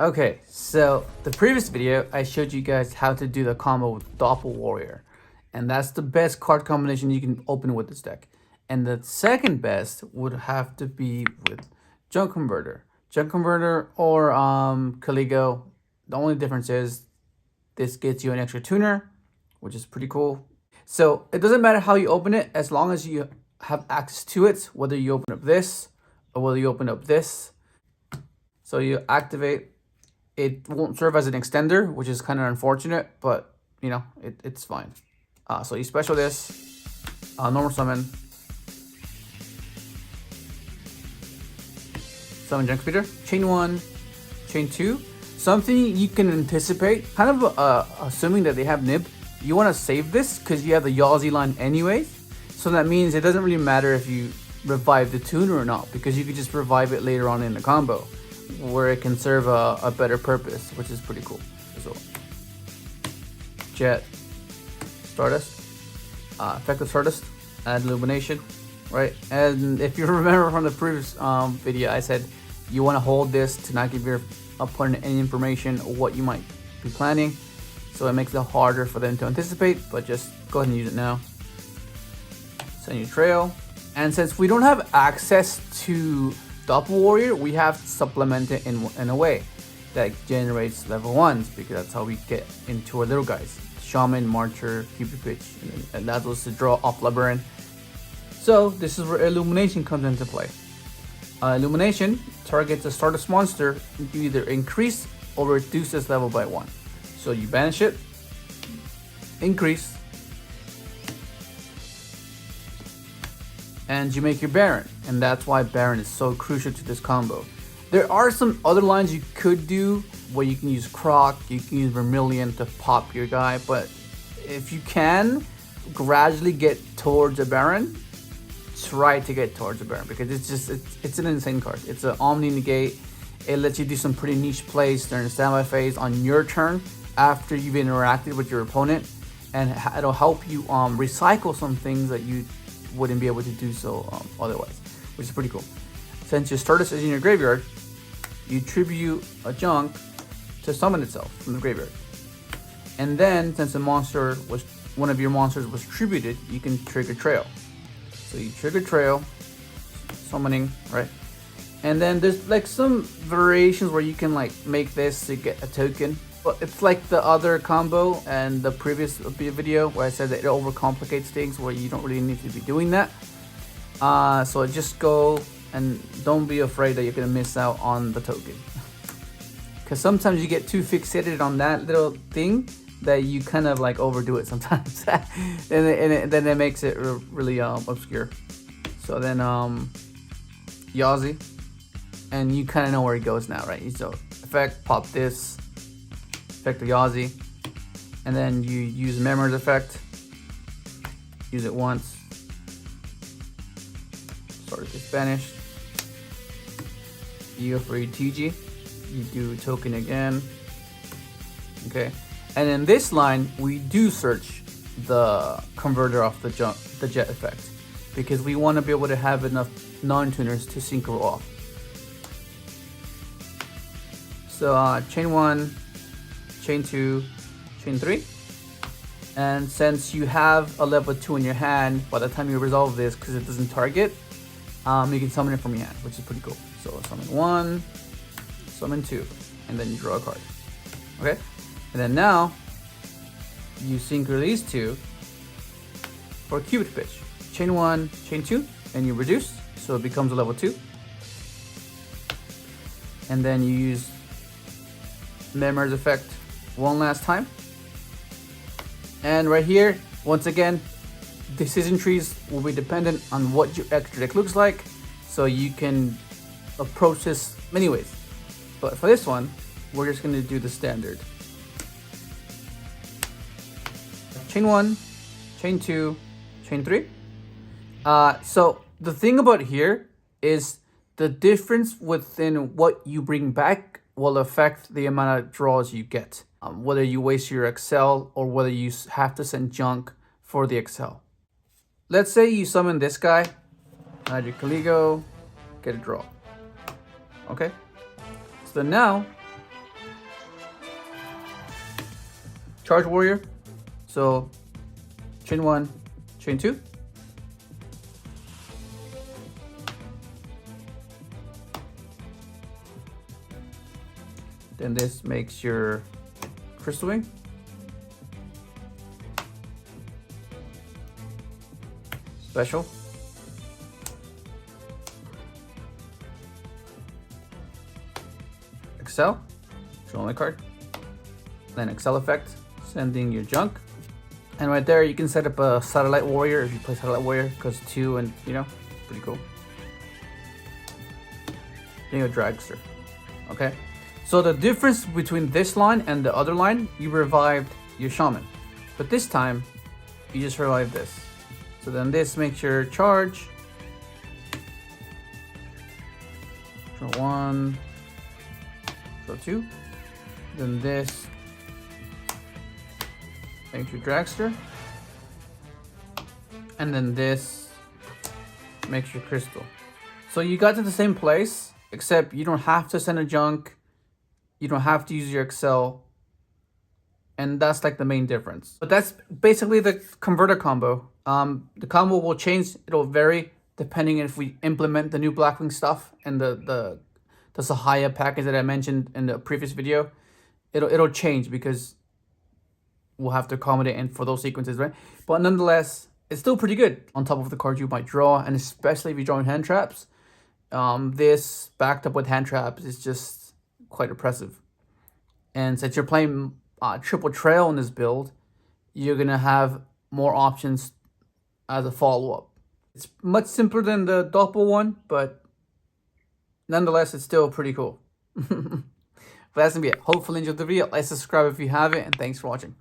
Okay, so the previous video I showed you guys how to do the combo with Doppel Warrior, and that's the best card combination you can open with this deck. And the second best would have to be with Junk Converter. Junk Converter or Yugioh. The only difference is this gets you an extra tuner, which is pretty cool. So it doesn't matter how you open it as long as you have access to it, whether you open up this or whether you open up this. So you activate. It won't serve as an extender, which is kind of unfortunate, but you know, it's fine. So you special this, normal summon Junk Speeder, chain 1, chain 2. Something you can anticipate, kind of assuming that they have nib. You want to save this because you have the Yugioh line anyways. So that means it doesn't really matter if you revive the tuner or not, because you could just revive it later on in the combo, where it can serve a better purpose, which is pretty cool as well. Jet, Stardust, effective Stardust, add Illumination, right? And if you remember from the previous video, I said you want to hold this to not give your opponent any information of what you might be planning, so it makes it harder for them to anticipate, but just go ahead and use it now. Send you trail, and since we don't have access to Doppel Warrior, we have to supplement it in a way that generates level 1s, because that's how we get into our little guys. Shaman, Marcher, Cupid Pitch, and that was to draw off Labyrinth. So this is where Illumination comes into play. Illumination targets a Stardust monster to either increase or reduce its level by 1. So you banish it, increase, and you make your Baron, and that's why Baron is so crucial to this combo. There are some other lines you could do where you can use Croc, you can use Vermilion to pop your guy, but if you can gradually get towards a Baron, try to get towards a Baron, because it's an insane card. It's an Omni Negate. It lets you do some pretty niche plays during the standby phase on your turn after you've interacted with your opponent, and it'll help you recycle some things that you wouldn't be able to do so otherwise, which is pretty cool. Since your Stardust is in your graveyard, you tribute a junk to summon itself from the graveyard, and then since one of your monsters was tributed, you can trigger Trail. So you trigger Trail, summoning, right? And then there's like some variations where you can like make this to get a token, but it's like the other combo and the previous video where I said that it overcomplicates things, where you don't really need to be doing that. So just go and don't be afraid that you're gonna miss out on the token, because sometimes you get too fixated on that little thing that you kind of like overdo it sometimes. and then it makes it really obscure. So then Yugioh, and you kind of know where it goes now, right? So effect, pop this, effect the Yugioh, and then you use Memory's effect, use it once, Stardust is banished, you go for your TG, you do token again, okay? And in this line, we do search the converter off the jet effect, because we want to be able to have enough non-tuners to synchro off. So chain 1, chain 2, chain 3. And since you have a level 2 in your hand, by the time you resolve this, because it doesn't target, you can summon it from your hand, which is pretty cool. So summon 1, summon 2, and then you draw a card. Okay? And then now, you synchro these two for Cupid Pitch. Chain 1, chain 2, and you reduce, so it becomes a level 2. And then you use Memory's effect one last time. And right here, once again, decision trees will be dependent on what your extra deck looks like, so you can approach this many ways. But for this one, we're just going to do the standard. Chain 1, chain 2, chain 3. So the thing about here is the difference within what you bring back will affect the amount of draws you get. Whether you waste your Excel or whether you have to send junk for the Excel. Let's say you summon this guy, add your Yugioh, get a draw. Okay? So now charge warrior. So chain 1, chain 2. Then this makes your crystal wing. Special. Excel, draw only card. Then Excel effect, sending your junk. And right there, you can set up a satellite warrior if you play satellite warrior, because 2 and pretty cool. Then your dragster. Okay. So the difference between this line and the other line, you revived your shaman, but this time you just revived this. So then this makes your charge. Draw 1, draw 2. Then this makes your dragster. And then this makes your crystal. So you got to the same place, except you don't have to send a junk. You don't have to use your Excel. And that's like the main difference. But that's basically the converter combo. The combo will change. It'll vary depending if we implement the new Blackwing stuff and the Sahaya package that I mentioned in the previous video. It'll change because we'll have to accommodate in for those sequences, right? But nonetheless, it's still pretty good on top of the cards you might draw, and especially if you're drawing hand traps. This backed up with hand traps is just quite impressive. And since you're playing triple trail in this build, you're gonna have more options as a follow-up. It's much simpler than the doppel one, but nonetheless, it's still pretty cool. But that's gonna be it. Hopefully you enjoyed the video. Like, subscribe if you haven't, and thanks for watching.